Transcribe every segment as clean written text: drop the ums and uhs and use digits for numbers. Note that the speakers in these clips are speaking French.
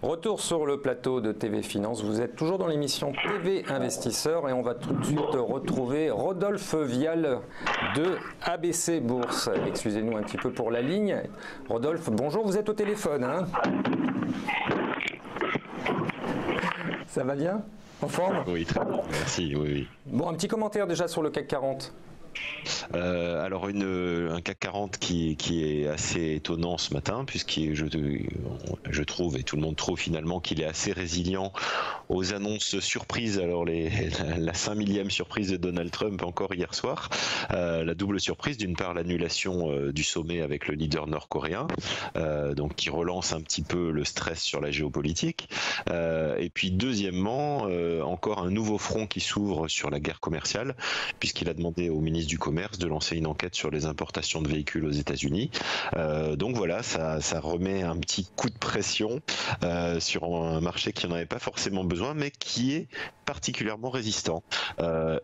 Retour sur le plateau de TV Finance. Vous êtes toujours dans l'émission TV Investisseurs et on va tout de suite retrouver Rodolphe Vial de ABC Bourse. Excusez-nous un petit peu pour la ligne. Rodolphe, bonjour, vous êtes au téléphone, hein? Ça va bien? En forme? Oui, très bien, merci. Oui. Bon, un petit commentaire déjà sur le CAC 40. Alors un CAC 40 qui est assez étonnant ce matin, je trouve, et tout le monde trouve finalement, qu'il est assez résilient aux annonces surprises. Alors la 5 millième surprise de Donald Trump encore hier soir, la double surprise, d'une part l'annulation du sommet avec le leader nord-coréen, donc qui relance un petit peu le stress sur la géopolitique, et puis deuxièmement encore un nouveau front qui s'ouvre sur la guerre commerciale, puisqu'il a demandé au ministre du Commerce de lancer une enquête sur les importations de véhicules aux États-Unis. Donc voilà, ça remet un petit coup de pression sur un marché qui n'en avait pas forcément besoin, mais qui est particulièrement résistant,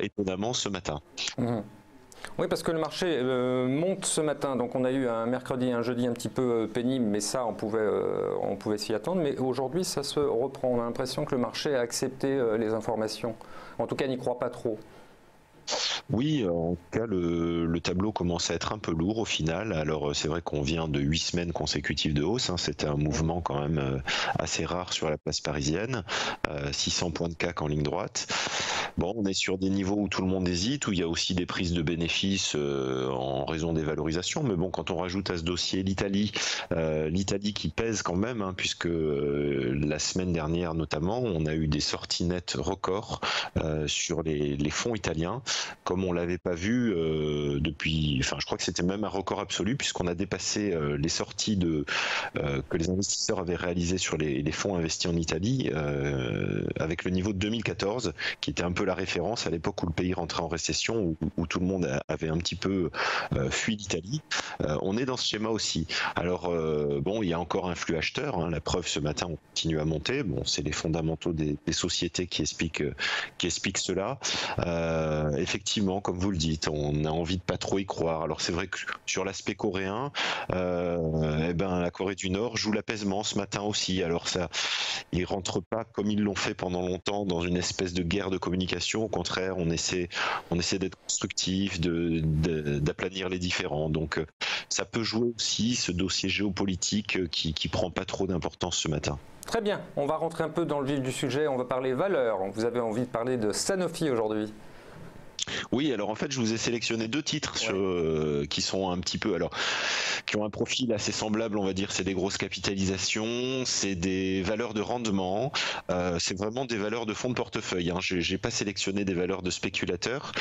étonnamment ce matin. Oui, parce que le marché monte ce matin, donc on a eu un mercredi et un jeudi un petit peu pénible, mais ça on pouvait s'y attendre, mais aujourd'hui ça se reprend. On a l'impression que le marché a accepté les informations, en tout cas n'y croit pas trop. Oui, en tout cas, le tableau commence à être un peu lourd au final. Alors c'est vrai qu'on vient de 8 semaines consécutives de hausse, hein. C'était un mouvement quand même assez rare sur la place parisienne, 600 points de CAC en ligne droite. Bon, on est sur des niveaux où tout le monde hésite, où il y a aussi des prises de bénéfices en raison des valorisations. Mais bon, quand on rajoute à ce dossier l'Italie qui pèse quand même, hein, puisque la semaine dernière notamment, on a eu des sorties nettes records sur les fonds italiens, comme on l'avait pas vu depuis. Enfin, je crois que c'était même un record absolu, puisqu'on a dépassé les sorties que les investisseurs avaient réalisées sur les fonds investis en Italie avec le niveau de 2014, qui était un peu la référence à l'époque où le pays rentrait en récession, où tout le monde avait un petit peu fui l'Italie. On est dans ce schéma aussi. Alors bon, il y a encore un flux acheteur, hein. La preuve, ce matin on continue à monter. Bon, c'est les fondamentaux des sociétés qui expliquent cela. Effectivement, comme vous le dites, on a envie de pas trop y croire. Alors c'est vrai que sur l'aspect coréen, la Corée du Nord joue l'apaisement ce matin aussi. Alors ça, ils rentrent pas comme ils l'ont fait pendant longtemps dans une espèce de guerre de communication. Au contraire, on essaie d'être constructif, d'aplanir les différends. Donc ça peut jouer aussi, ce dossier géopolitique qui prend pas trop d'importance ce matin. Très bien, on va rentrer un peu dans le vif du sujet, on va parler valeurs. Vous avez envie de parler de Sanofi aujourd'hui? Oui, alors en fait, je vous ai sélectionné deux titres qui sont un petit peu, qui ont un profil assez semblable, on va dire. C'est des grosses capitalisations, c'est des valeurs de rendement, c'est vraiment des valeurs de fonds de portefeuille, hein. J'ai pas sélectionné des valeurs de spéculateurs,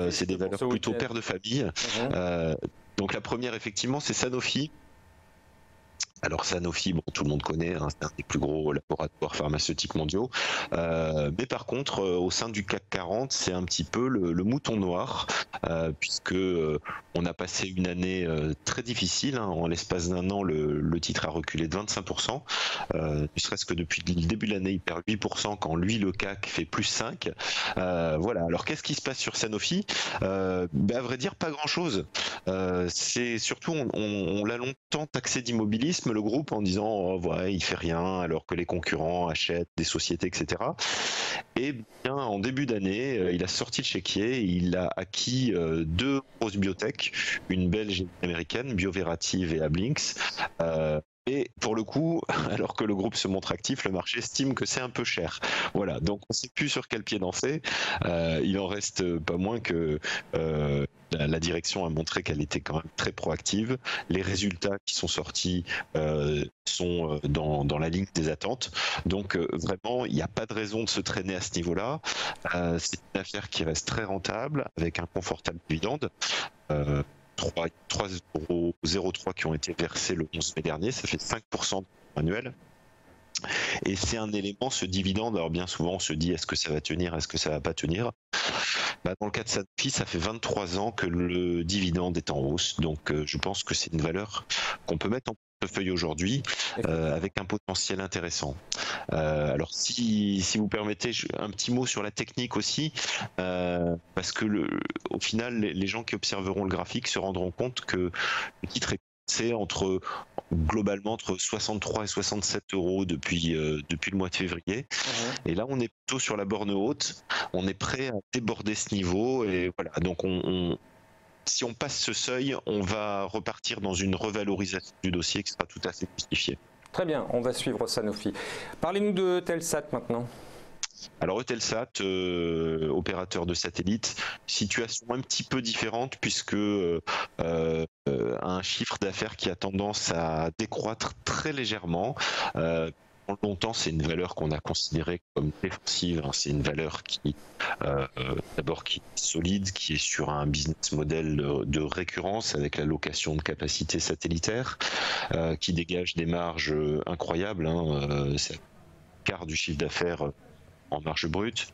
c'est des valeurs plutôt pères de famille. Donc la première, effectivement, c'est Sanofi. Alors Sanofi, bon, tout le monde connaît, hein, c'est un des plus gros laboratoires pharmaceutiques mondiaux. Mais par contre, au sein du CAC 40, c'est un petit peu le mouton noir, puisque on a passé une année très difficile, hein. En l'espace d'un an, le titre a reculé de 25%. Ne serait-ce que depuis le début de l'année, il perd 8%, quand lui, le CAC, fait plus 5%. Voilà. Alors qu'est-ce qui se passe sur Sanofi? À vrai dire, pas grand-chose. C'est surtout, on l'a longtemps taxé d'immobilisme, le groupe, en disant oh, ouais, il fait rien alors que les concurrents achètent des sociétés, etc. Et bien en début d'année, il a sorti le chéquier, il a acquis deux grosses biotech, une belge et une américaine, Bioverativ et Ablinx. Et pour le coup, alors que le groupe se montre actif, le marché estime que c'est un peu cher. Voilà, donc on ne sait plus sur quel pied danser. Il en reste pas moins que la direction a montré qu'elle était quand même très proactive. Les résultats qui sont sortis sont dans la ligne des attentes. Donc vraiment, il n'y a pas de raison de se traîner à ce niveau-là. C'est une affaire qui reste très rentable, avec un confortable dividende. 3,03 € qui ont été versés le 11 mai dernier, ça fait 5% annuel. Et c'est un élément, ce dividende, alors bien souvent on se dit est-ce que ça va tenir, est-ce que ça va pas tenir? Dans le cas de Sanofi, ça fait 23 ans que le dividende est en hausse, donc je pense que c'est une valeur qu'on peut mettre en portefeuille aujourd'hui avec un potentiel intéressant. Alors si vous permettez un petit mot sur la technique aussi, parce que au final les gens qui observeront le graphique se rendront compte que le titre est c'est entre globalement entre 63 et 67 euros depuis le mois de février. Et là, on est plutôt sur la borne haute. On est prêt à déborder ce niveau. Et voilà. Donc, si on passe ce seuil, on va repartir dans une revalorisation du dossier qui sera tout à fait justifiée. Très bien, on va suivre Sanofi. Parlez-nous de Telsat maintenant. Alors Eutelsat, opérateur de satellite, situation un petit peu différente puisque un chiffre d'affaires qui a tendance à décroître très légèrement. Longtemps, c'est une valeur qu'on a considérée comme défensive. C'est une valeur qui, d'abord, qui est solide, qui est sur un business model de récurrence avec la location de capacités satellitaires, qui dégage des marges incroyables. C'est un quart du chiffre d'affaires en marge brute.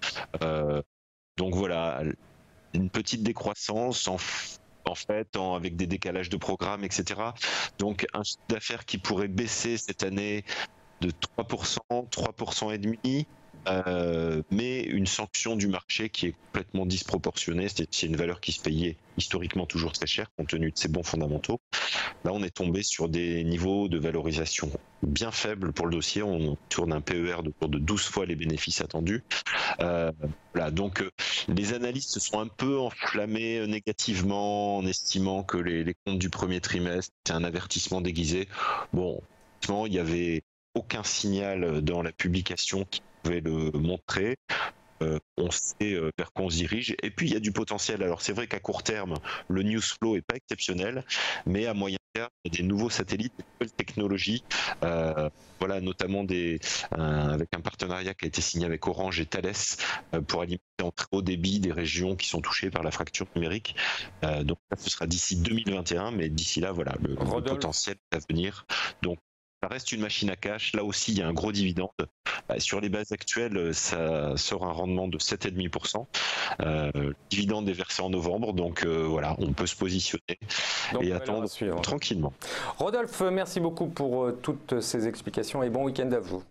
Donc voilà, une petite décroissance en fait, avec des décalages de programmes, etc. Donc un chiffre d'affaires qui pourrait baisser cette année de 3%, 3,5%, mais une sanction du marché qui est complètement disproportionnée. C'est une valeur qui se payait historiquement toujours très cher compte tenu de ses bons fondamentaux. Là, on est tombé sur des niveaux de valorisation bien faibles pour le dossier. On tourne un PER autour de 12 fois les bénéfices attendus. Voilà, donc les analystes se sont un peu enflammés négativement en estimant que les comptes du premier trimestre étaient un avertissement déguisé. Bon, il y avait aucun signal dans la publication qui pouvait le montrer. On sait vers quoi on se dirige. Et puis, il y a du potentiel. Alors, c'est vrai qu'à court terme, le news flow n'est pas exceptionnel, mais à moyen terme, il y a des nouveaux satellites, des nouvelles technologies, voilà, notamment avec un partenariat qui a été signé avec Orange et Thales pour alimenter en très haut débit des régions qui sont touchées par la fracture numérique. Donc, ça, ce sera d'ici 2021, mais d'ici là, voilà, le potentiel à venir. Donc, ça reste une machine à cash. Là aussi, il y a un gros dividende. Sur les bases actuelles, ça sort un rendement de 7,5%. Le dividende est versé en novembre, donc voilà, on peut se positionner et attendre tranquillement. Rodolphe, merci beaucoup pour toutes ces explications et bon week-end à vous.